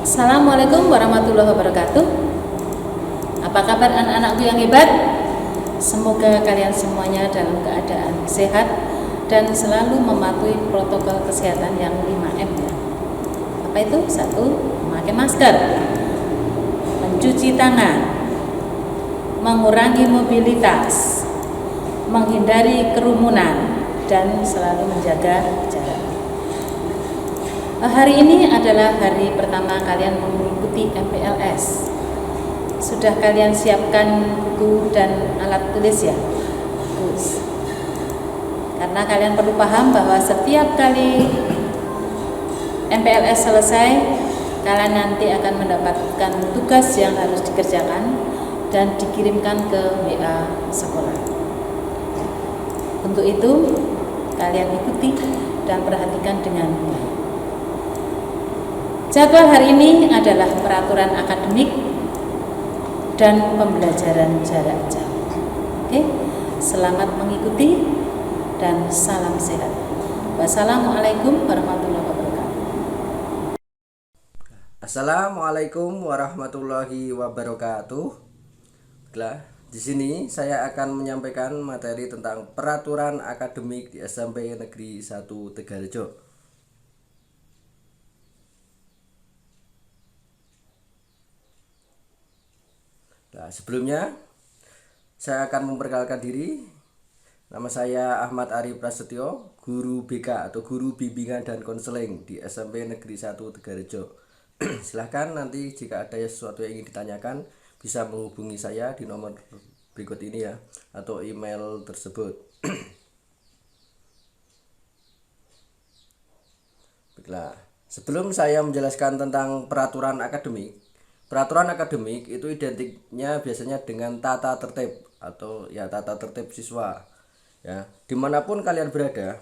Assalamualaikum warahmatullahi wabarakatuh. Apa kabar anak-anakku yang hebat? Semoga kalian semuanya dalam keadaan sehat dan selalu mematuhi protokol kesehatan yang 5M ya. Apa itu? 1. Memakai masker, mencuci tangan, mengurangi mobilitas, menghindari kerumunan, dan selalu menjaga jarak. Hari ini adalah hari pertama kalian mengikuti MPLS. Sudah kalian siapkan buku dan alat tulis ya? Bagus. Karena kalian perlu paham bahwa setiap kali MPLS selesai, kalian nanti akan mendapatkan tugas yang harus dikerjakan dan dikirimkan ke WA sekolah. Untuk itu, kalian ikuti dan perhatikan dengan baik. Jadwal hari ini adalah peraturan akademik dan pembelajaran jarak jauh. Oke, selamat mengikuti dan salam sehat. Wassalamualaikum warahmatullahi wabarakatuh. Assalamualaikum warahmatullahi wabarakatuh. Di sini saya akan menyampaikan materi tentang peraturan akademik di SMP Negeri 1 Tegalrejo. Sebelumnya saya akan memperkenalkan diri. Nama saya Ahmad Ari Prasetyo, guru BK atau guru bimbingan dan konseling di SMP Negeri 1 Tegalrejo. Silahkan nanti jika ada sesuatu yang ingin ditanyakan bisa menghubungi saya di nomor berikut ini ya, atau email tersebut. Baiklah, sebelum saya menjelaskan tentang peraturan akademik itu identiknya biasanya dengan tata tertib atau ya tata tertib siswa ya, dimanapun kalian berada,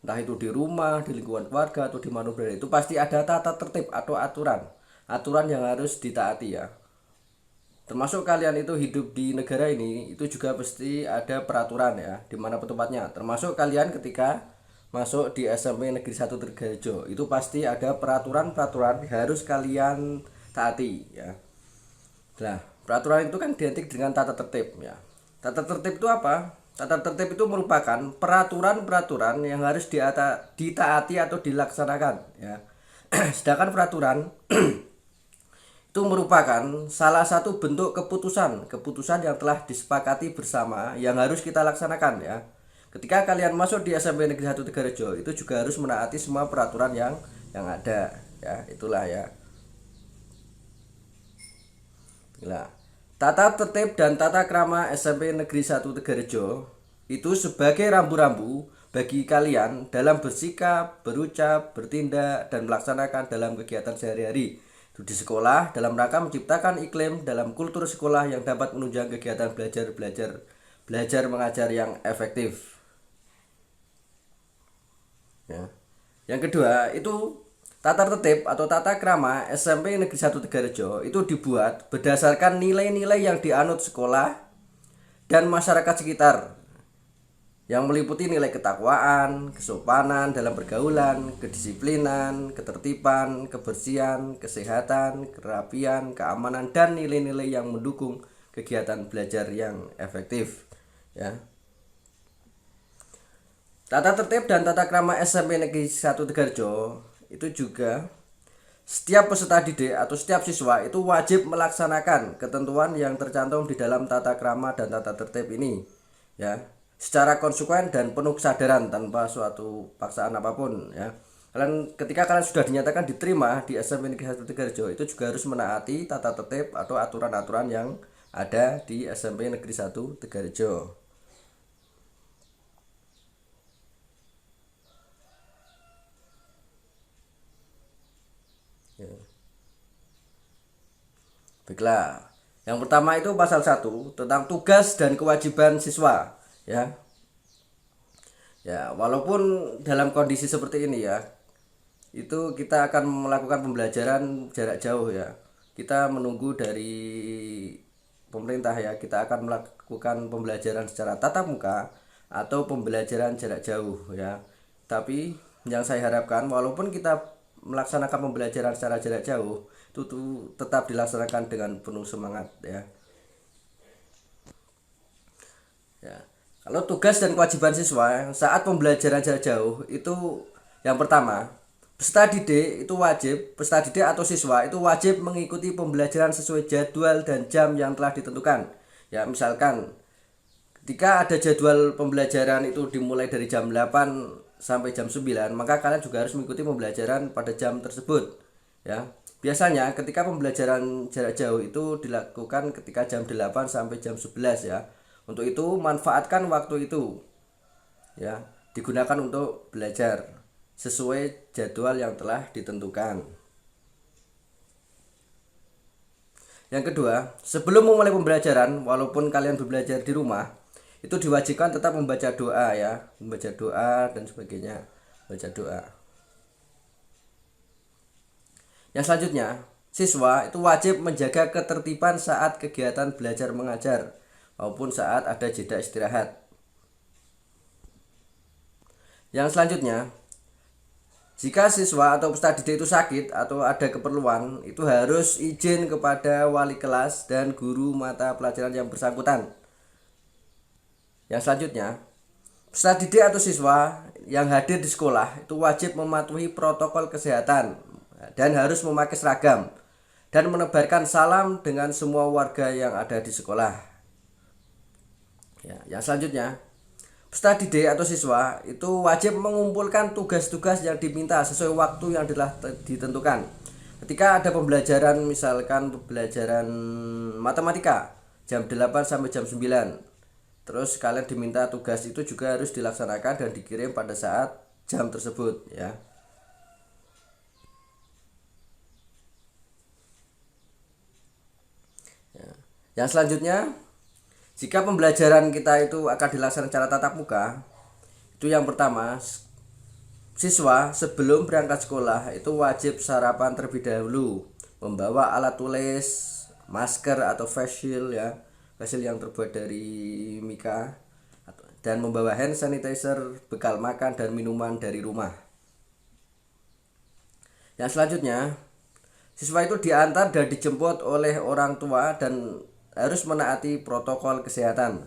entah itu di rumah, di lingkungan keluarga, atau di mana berada, itu pasti ada tata tertib atau aturan yang harus ditaati ya. Termasuk kalian itu hidup di negara ini, itu juga pasti ada peraturan ya, dimanapun tempatnya. Termasuk kalian ketika masuk di SMP Negeri 1 Tegalrejo, itu pasti ada peraturan-peraturan harus kalian taati ya. Nah, peraturan itu kan identik dengan tata tertib ya. Tata tertib itu apa? Tata tertib itu merupakan peraturan-peraturan yang harus ditaati atau dilaksanakan ya. Sedangkan peraturan itu merupakan salah satu bentuk keputusan yang telah disepakati bersama yang harus kita laksanakan ya. Ketika kalian masuk di SMP Negeri 1 Tegalrejo, itu juga harus menaati semua peraturan yang ada ya, itulah ya. Nah, tata tertib dan tata krama SMP Negeri 1 Tegalrejo itu sebagai rambu-rambu bagi kalian dalam bersikap, berucap, bertindak, dan melaksanakan dalam kegiatan sehari-hari itu di sekolah, dalam rangka menciptakan iklim dalam kultur sekolah yang dapat menunjang kegiatan belajar mengajar yang efektif ya. Yang kedua itu tata tertib atau tata krama SMP Negeri 1 Tegalrejo itu dibuat berdasarkan nilai-nilai yang dianut sekolah dan masyarakat sekitar, yang meliputi nilai ketakwaan, kesopanan dalam pergaulan, kedisiplinan, ketertiban, kebersihan, kesehatan, kerapian, keamanan, dan nilai-nilai yang mendukung kegiatan belajar yang efektif ya. Tata tertib dan tata krama SMP Negeri 1 Tegalrejo itu juga setiap peserta didik atau setiap siswa itu wajib melaksanakan ketentuan yang tercantum di dalam tata krama dan tata tertib ini ya, secara konsekuen dan penuh kesadaran tanpa suatu paksaan apapun ya. Ketika kalian sudah dinyatakan diterima di SMP Negeri 1 Tegalrejo, itu juga harus menaati tata tertib atau aturan-aturan yang ada di SMP Negeri 1 Tegalrejo. Baiklah, yang pertama itu pasal 1 tentang tugas dan kewajiban siswa ya. Ya, walaupun dalam kondisi seperti ini ya, itu kita akan melakukan pembelajaran jarak jauh ya. Kita menunggu dari pemerintah ya, kita akan melakukan pembelajaran secara tatap muka atau pembelajaran jarak jauh ya. Tapi yang saya harapkan, walaupun kita melaksanakan pembelajaran secara jarak jauh itu tuh tetap dilaksanakan dengan penuh semangat ya. Ya. Kalau tugas dan kewajiban siswa saat pembelajaran jarak jauh itu yang pertama, peserta didik atau siswa itu wajib mengikuti pembelajaran sesuai jadwal dan jam yang telah ditentukan. Ya, misalkan ketika ada jadwal pembelajaran itu dimulai dari jam 8 sampai jam 9, maka kalian juga harus mengikuti pembelajaran pada jam tersebut. Ya. Biasanya ketika pembelajaran jarak jauh itu dilakukan ketika jam 8 sampai jam 11 ya. Untuk itu manfaatkan waktu itu. Ya, digunakan untuk belajar sesuai jadwal yang telah ditentukan. Yang kedua, sebelum memulai pembelajaran, walaupun kalian belajar di rumah, itu diwajibkan tetap membaca doa ya, membaca doa dan sebagainya, baca doa. Yang selanjutnya, siswa itu wajib menjaga ketertiban saat kegiatan belajar mengajar maupun saat ada jeda istirahat. Yang selanjutnya, jika siswa atau peserta didik itu sakit atau ada keperluan, itu harus izin kepada wali kelas dan guru mata pelajaran yang bersangkutan. Yang selanjutnya, peserta didik atau siswa yang hadir di sekolah itu wajib mematuhi protokol kesehatan dan harus memakai seragam dan menebarkan salam dengan semua warga yang ada di sekolah. Ya, yang selanjutnya, peserta didik atau siswa itu wajib mengumpulkan tugas-tugas yang diminta sesuai waktu yang telah ditentukan. Ketika ada pembelajaran, misalkan pembelajaran matematika jam 8 sampai jam 9, terus kalian diminta tugas itu juga harus dilaksanakan dan dikirim pada saat jam tersebut ya. Yang selanjutnya, jika pembelajaran kita itu akan dilaksanakan secara tatap muka, itu yang pertama, siswa sebelum berangkat sekolah itu wajib sarapan terlebih dahulu, membawa alat tulis, masker atau face shield ya, face shield yang terbuat dari mika, dan membawa hand sanitizer, bekal makan dan minuman dari rumah. Yang selanjutnya, siswa itu diantar dan dijemput oleh orang tua dan harus menaati protokol kesehatan.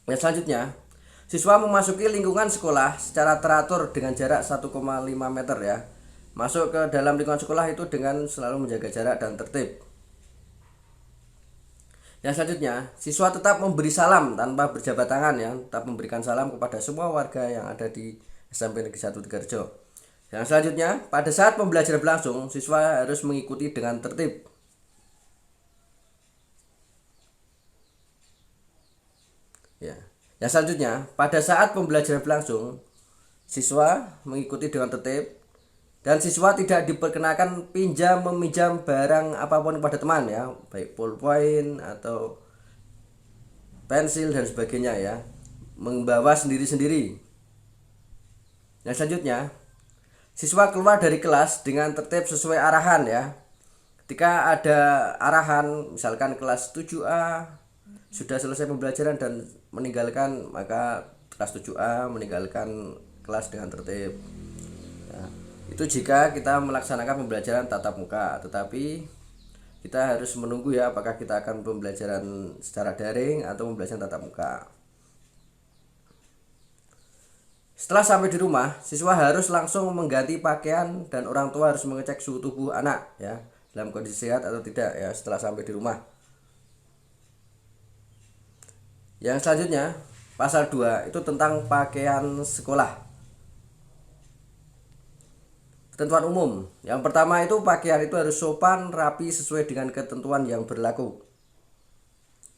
Yang selanjutnya, siswa memasuki lingkungan sekolah secara teratur dengan jarak 1,5 meter ya. Masuk ke dalam lingkungan sekolah itu dengan selalu menjaga jarak dan tertib. Yang selanjutnya, siswa tetap memberi salam tanpa berjabat tangan ya, tetap memberikan salam kepada semua warga yang ada di SMP Negeri 1 Tegalrejo. Yang selanjutnya, pada saat pembelajaran berlangsung, siswa harus mengikuti dengan tertib. Ya. Yang selanjutnya, pada saat pembelajaran berlangsung, siswa mengikuti dengan tertib dan siswa tidak diperkenakan meminjam barang apapun kepada teman ya, baik pulpen atau pensil dan sebagainya ya, membawa sendiri-sendiri. Yang selanjutnya, siswa keluar dari kelas dengan tertib sesuai arahan ya. Ketika ada arahan, misalkan kelas 7A sudah selesai pembelajaran dan meninggalkan, maka kelas 7A meninggalkan kelas dengan tertib ya. Itu jika kita melaksanakan pembelajaran tatap muka, tetapi kita harus menunggu ya apakah kita akan pembelajaran secara daring atau pembelajaran tatap muka. Setelah sampai di rumah, siswa harus langsung mengganti pakaian dan orang tua harus mengecek suhu tubuh anak ya, dalam kondisi sehat atau tidak ya setelah sampai di rumah. Yang selanjutnya, pasal 2 itu tentang pakaian sekolah. Ketentuan umum. Yang pertama itu pakaian itu harus sopan, rapi sesuai dengan ketentuan yang berlaku.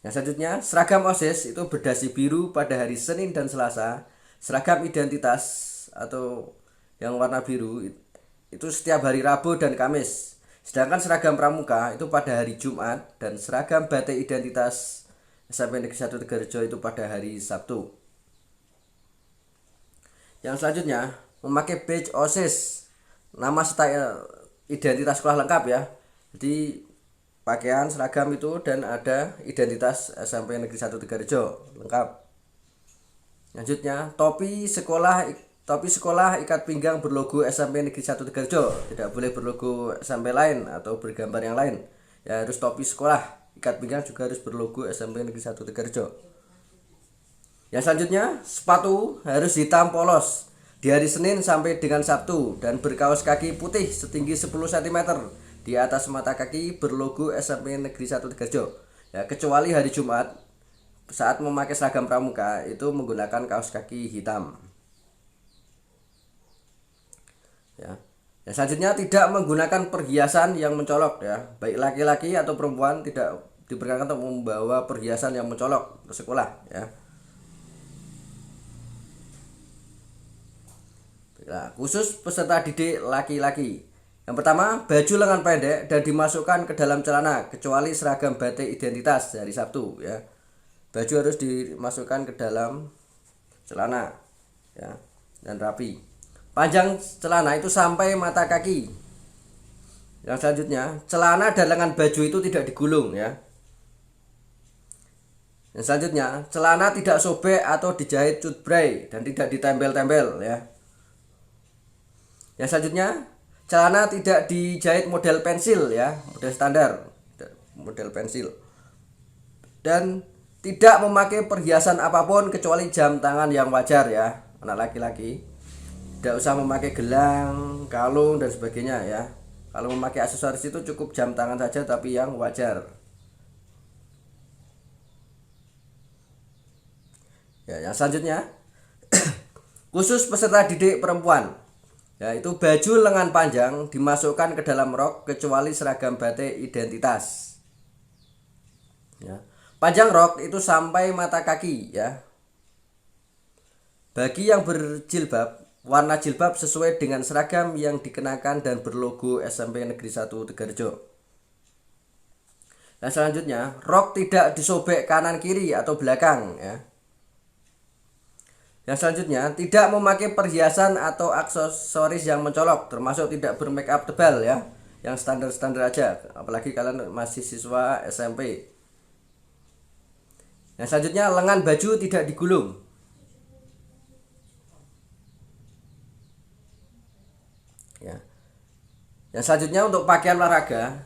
Yang selanjutnya, seragam OSIS itu berdasi biru pada hari Senin dan Selasa. Seragam identitas atau yang warna biru itu setiap hari Rabu dan Kamis. Sedangkan seragam pramuka itu pada hari Jumat dan seragam batik identitas SMP Negeri 1 Tegalrejo itu pada hari Sabtu. Yang selanjutnya, memakai badge OSIS, nama serta identitas sekolah lengkap ya. Jadi pakaian seragam itu dan ada identitas SMP Negeri 1 Tegalrejo lengkap. Selanjutnya, topi sekolah topi sekolah ikat pinggang berlogo SMP Negeri 1 Tegarjo, tidak boleh berlogo SMP lain atau bergambar yang lain. Ya harus topi sekolah, ikat pinggang juga harus berlogo SMP Negeri 1 Tegarjo. Yang selanjutnya, sepatu harus hitam polos di hari Senin sampai dengan Sabtu dan berkaos kaki putih setinggi 10 cm di atas mata kaki berlogo SMP Negeri 1 Tegarjo. Ya, kecuali hari Jumat saat memakai seragam pramuka itu menggunakan kaos kaki hitam. Ya. Yang selanjutnya, tidak menggunakan perhiasan yang mencolok ya. Baik laki-laki atau perempuan tidak diperkenankan untuk membawa perhiasan yang mencolok ke sekolah ya. Nah, khusus peserta didik laki-laki. Yang pertama, baju lengan pendek dan dimasukkan ke dalam celana kecuali seragam batik identitas hari Sabtu ya. Baju harus dimasukkan ke dalam celana ya dan rapi. Panjang celana itu sampai mata kaki. Yang selanjutnya, celana dan lengan baju itu tidak digulung ya. Yang selanjutnya, celana tidak sobek atau dijahit cutbray dan tidak ditempel-tempel ya. Yang selanjutnya, celana tidak dijahit model pensil ya, model standar, model pensil. Dan tidak memakai perhiasan apapun kecuali jam tangan yang wajar ya, anak laki-laki. Tidak usah memakai gelang, kalung dan sebagainya ya. Kalau memakai aksesoris itu cukup jam tangan saja tapi yang wajar. Ya, yang selanjutnya khusus peserta didik perempuan. Yaitu baju lengan panjang dimasukkan ke dalam rok kecuali seragam batik identitas. Ya. Panjang rok itu sampai mata kaki ya. Bagi yang berjilbab, warna jilbab sesuai dengan seragam yang dikenakan dan berlogo SMP Negeri 1 Tegarjo. Nah selanjutnya, rok tidak disobek kanan kiri atau belakang ya. Yang selanjutnya, tidak memakai perhiasan atau aksesoris yang mencolok, termasuk tidak bermake up tebal ya, yang standar-standar aja, apalagi kalian masih siswa SMP. Yang selanjutnya, lengan baju tidak digulung. Ya. Yang selanjutnya untuk pakaian olahraga.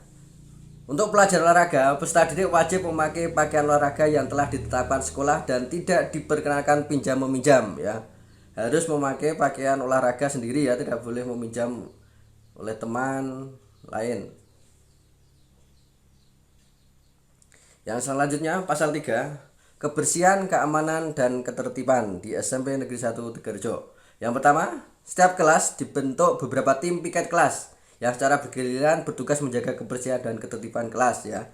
Untuk pelajar olahraga, peserta didik wajib memakai pakaian olahraga yang telah ditetapkan sekolah dan tidak diperkenankan pinjam meminjam ya. Harus memakai pakaian olahraga sendiri ya, tidak boleh meminjam oleh teman lain. Yang selanjutnya pasal 3, kebersihan, keamanan dan ketertiban di SMP Negeri 1 Tegarjo. Yang pertama, setiap kelas dibentuk beberapa tim piket kelas yang secara bergiliran bertugas menjaga kebersihan dan ketertiban kelas ya.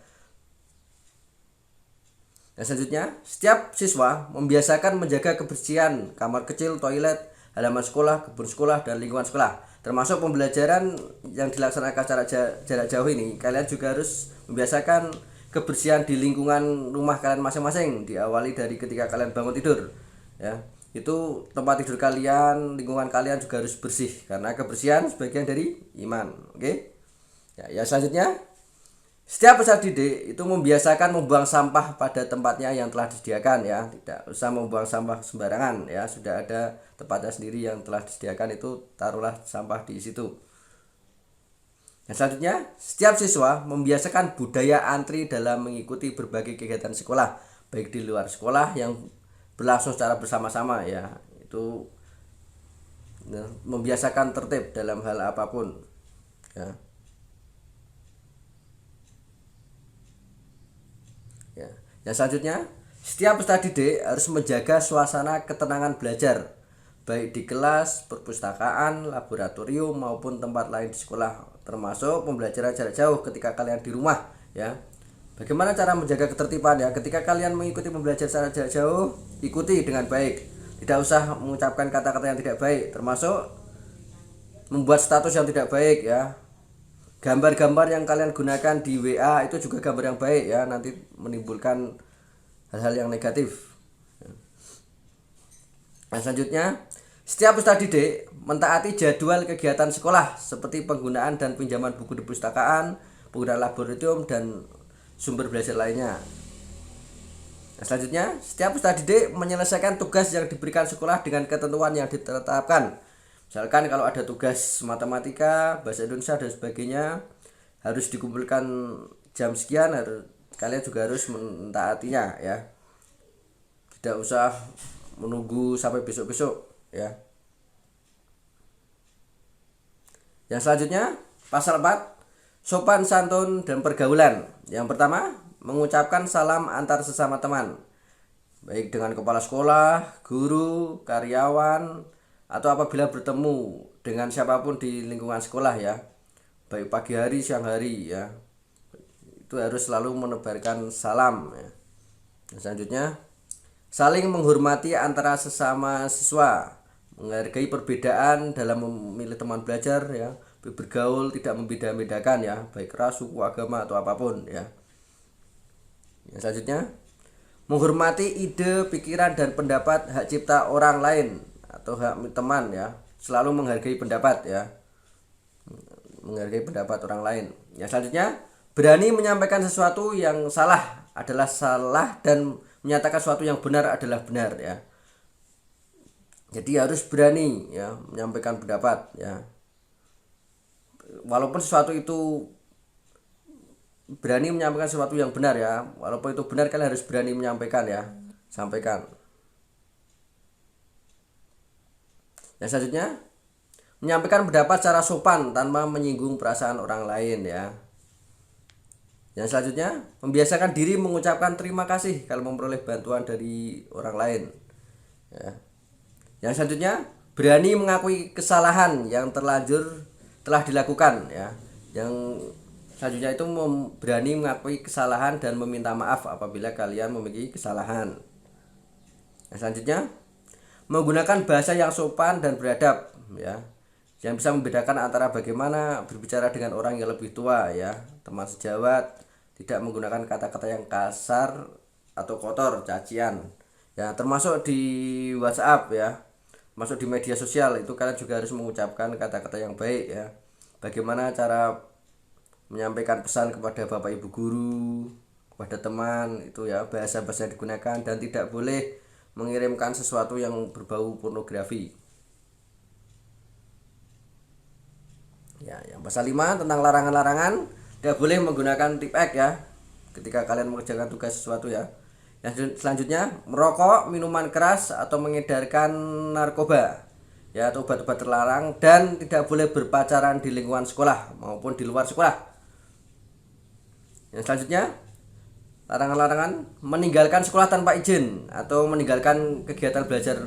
Yang selanjutnya, setiap siswa membiasakan menjaga kebersihan kamar kecil, toilet, halaman sekolah, kebun sekolah, dan lingkungan sekolah. Termasuk pembelajaran yang dilaksanakan secara jarak jauh ini, kalian juga harus membiasakan kebersihan di lingkungan rumah kalian masing-masing, diawali dari ketika kalian bangun tidur ya. Itu tempat tidur kalian, lingkungan kalian juga harus bersih karena kebersihan sebagian dari iman. Oke. Ya, selanjutnya, setiap peserta didik itu membiasakan membuang sampah pada tempatnya yang telah disediakan ya. Tidak usah membuang sampah sembarangan ya. Sudah ada tempatnya sendiri yang telah disediakan, itu taruhlah sampah di situ. Yang selanjutnya, setiap siswa membiasakan budaya antri dalam mengikuti berbagai kegiatan sekolah, baik di luar sekolah yang berlangsung secara bersama-sama ya. Itu membiasakan tertib dalam hal apapun ya. Ya. Yang selanjutnya, setiap peserta didik harus menjaga suasana ketenangan belajar baik di kelas, perpustakaan, laboratorium maupun tempat lain di sekolah, termasuk pembelajaran jarak jauh ketika kalian di rumah ya. Bagaimana cara menjaga ketertiban ya? Ketika kalian mengikuti pembelajaran secara jarak jauh, ikuti dengan baik. Tidak usah mengucapkan kata-kata yang tidak baik, termasuk membuat status yang tidak baik ya. Gambar-gambar yang kalian gunakan di WA itu juga gambar yang baik ya, nanti menimbulkan hal-hal yang negatif. Yang selanjutnya, setiap peserta didik mentaati jadwal kegiatan sekolah seperti penggunaan dan pinjaman buku di perpustakaan, penggunaan laboratorium dan sumber belajar lainnya. Nah, selanjutnya, setiap peserta didik menyelesaikan tugas yang diberikan sekolah dengan ketentuan yang ditetapkan. Misalkan kalau ada tugas matematika, bahasa Indonesia dan sebagainya harus dikumpulkan jam sekian, kalian juga harus mentaatinya ya. Tidak usah menunggu sampai besok-besok ya. Yang selanjutnya, pasal 4, sopan santun dan pergaulan. Yang pertama, mengucapkan salam antar sesama teman, baik dengan kepala sekolah, guru, karyawan, atau apabila bertemu dengan siapapun di lingkungan sekolah ya, baik pagi hari, siang hari ya, itu harus selalu menebarkan salam ya. Dan selanjutnya, saling menghormati antara sesama siswa, menghargai perbedaan dalam memilih teman belajar ya, bergaul tidak membeda-bedakan ya, baik ras, suku, agama atau apapun ya. Yang selanjutnya, menghormati ide, pikiran dan pendapat hak cipta orang lain atau hak teman ya, selalu menghargai pendapat ya, menghargai pendapat orang lain. Yang selanjutnya, berani menyampaikan sesuatu yang salah adalah salah dan menyatakan sesuatu yang benar adalah benar ya. Jadi harus berani ya menyampaikan pendapat ya. Walaupun sesuatu itu berani menyampaikan sesuatu yang benar ya, walaupun itu benar kalian harus berani menyampaikan ya, sampaikan. Yang selanjutnya, menyampaikan pendapat secara sopan tanpa menyinggung perasaan orang lain ya. Yang selanjutnya, membiasakan diri mengucapkan terima kasih kalau memperoleh bantuan dari orang lain ya. Yang selanjutnya, berani mengakui kesalahan yang telah dilakukan ya. Yang selanjutnya itu berani mengakui kesalahan dan meminta maaf apabila kalian memiliki kesalahan. Yang selanjutnya, menggunakan bahasa yang sopan dan beradab ya, yang bisa membedakan antara bagaimana berbicara dengan orang yang lebih tua ya, teman sejawat, tidak menggunakan kata-kata yang kasar atau kotor, cacian ya, termasuk di WhatsApp ya, masuk di media sosial itu kalian juga harus mengucapkan kata-kata yang baik ya. Bagaimana cara menyampaikan pesan kepada bapak ibu guru, kepada teman itu ya, bahasa-bahasa yang digunakan, dan tidak boleh mengirimkan sesuatu yang berbau pornografi ya. Yang pasal 5 tentang larangan-larangan, tidak boleh menggunakan tip X ya ketika kalian mengerjakan tugas sesuatu ya. Yang selanjutnya, merokok, minuman keras atau mengedarkan narkoba ya, atau obat-obat terlarang, dan tidak boleh berpacaran di lingkungan sekolah maupun di luar sekolah. Yang selanjutnya, larangan-larangan meninggalkan sekolah tanpa izin atau meninggalkan kegiatan belajar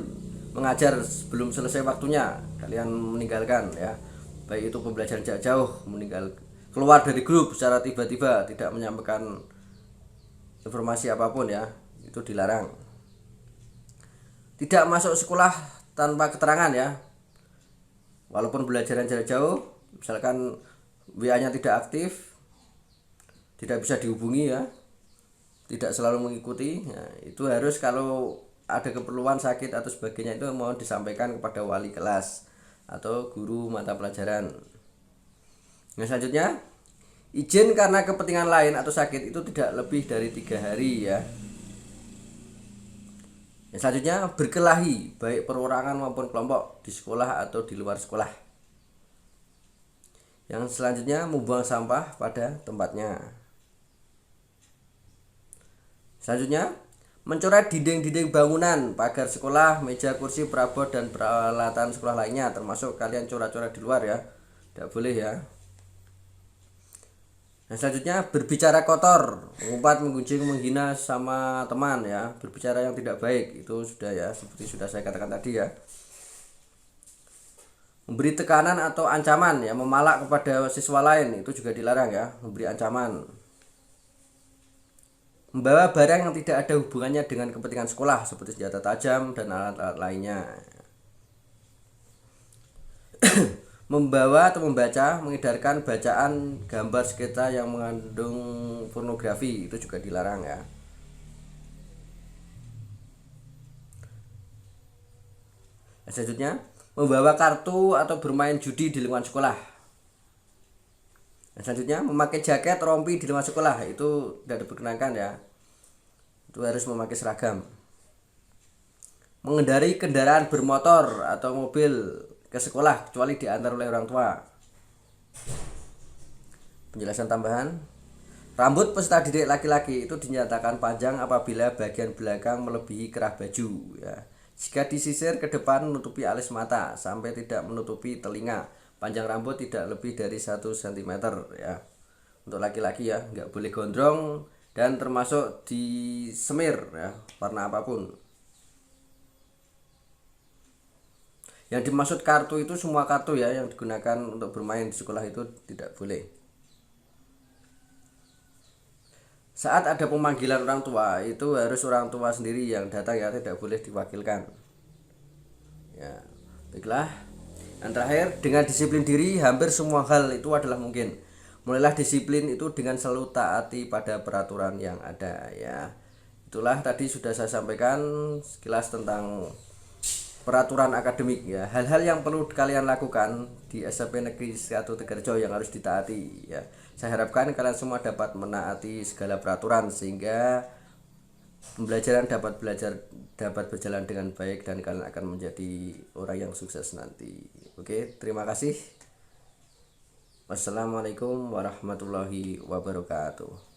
mengajar sebelum selesai waktunya, kalian meninggalkan ya, baik itu pembelajaran jarak jauh, keluar dari grup secara tiba-tiba, tidak menyampaikan informasi apapun ya, itu dilarang. Tidak masuk sekolah tanpa keterangan ya, walaupun pembelajaran jarak jauh, misalkan WA-nya tidak aktif, tidak bisa dihubungi ya, tidak selalu mengikuti ya, itu harus kalau ada keperluan sakit atau sebagainya itu mohon disampaikan kepada wali kelas atau guru mata pelajaran. Yang selanjutnya, izin karena kepentingan lain atau sakit itu tidak lebih dari 3 hari ya. Yang selanjutnya, berkelahi baik perorangan maupun kelompok di sekolah atau di luar sekolah. Yang selanjutnya, membuang sampah pada tempatnya. Selanjutnya, mencoret dinding-dinding bangunan, pagar sekolah, meja, kursi, perabot, dan peralatan sekolah lainnya, termasuk kalian coret-coret di luar ya, tidak boleh ya. Yang selanjutnya, berbicara kotor, mengumpat, menggunjing, menghina sama teman ya, berbicara yang tidak baik, itu sudah ya, seperti sudah saya katakan tadi ya. Memberi tekanan atau ancaman ya, memalak kepada siswa lain, itu juga dilarang ya, memberi ancaman. Membawa barang yang tidak ada hubungannya dengan kepentingan sekolah seperti senjata tajam dan alat-alat lainnya. Membawa atau membaca, mengedarkan bacaan, gambar, sketsa yang mengandung pornografi, itu juga dilarang ya. Selanjutnya, membawa kartu atau bermain judi di lingkungan sekolah. Selanjutnya, memakai jaket, rompi di lingkungan sekolah, itu tidak diperkenankan ya. itu harus memakai seragam. Mengendari kendaraan bermotor atau mobil ke sekolah kecuali diantar oleh orang tua. Penjelasan tambahan, rambut peserta didik laki-laki itu dinyatakan panjang apabila bagian belakang melebihi kerah baju ya. Jika disisir ke depan menutupi alis mata sampai tidak menutupi telinga. Panjang rambut tidak lebih dari 1 cm ya. Untuk laki-laki ya, nggak boleh gondrong dan termasuk disemir ya, warna apapun. Yang dimaksud kartu itu semua kartu ya yang digunakan untuk bermain di sekolah itu tidak boleh. Saat ada pemanggilan orang tua itu harus orang tua sendiri yang datang ya, tidak boleh diwakilkan. Ya, baiklah. Yang terakhir, dengan disiplin diri hampir semua hal itu adalah mungkin. Mulailah disiplin itu dengan selalu taati pada peraturan yang ada ya. Itulah tadi sudah saya sampaikan sekilas tentang peraturan akademik ya, hal-hal yang perlu kalian lakukan di SMP Negeri 1 Tegarjo yang harus ditaati ya. Saya harapkan kalian semua dapat menaati segala peraturan sehingga pembelajaran dapat berjalan dengan baik dan kalian akan menjadi orang yang sukses nanti. Oke, terima kasih. Wassalamualaikum warahmatullahi wabarakatuh.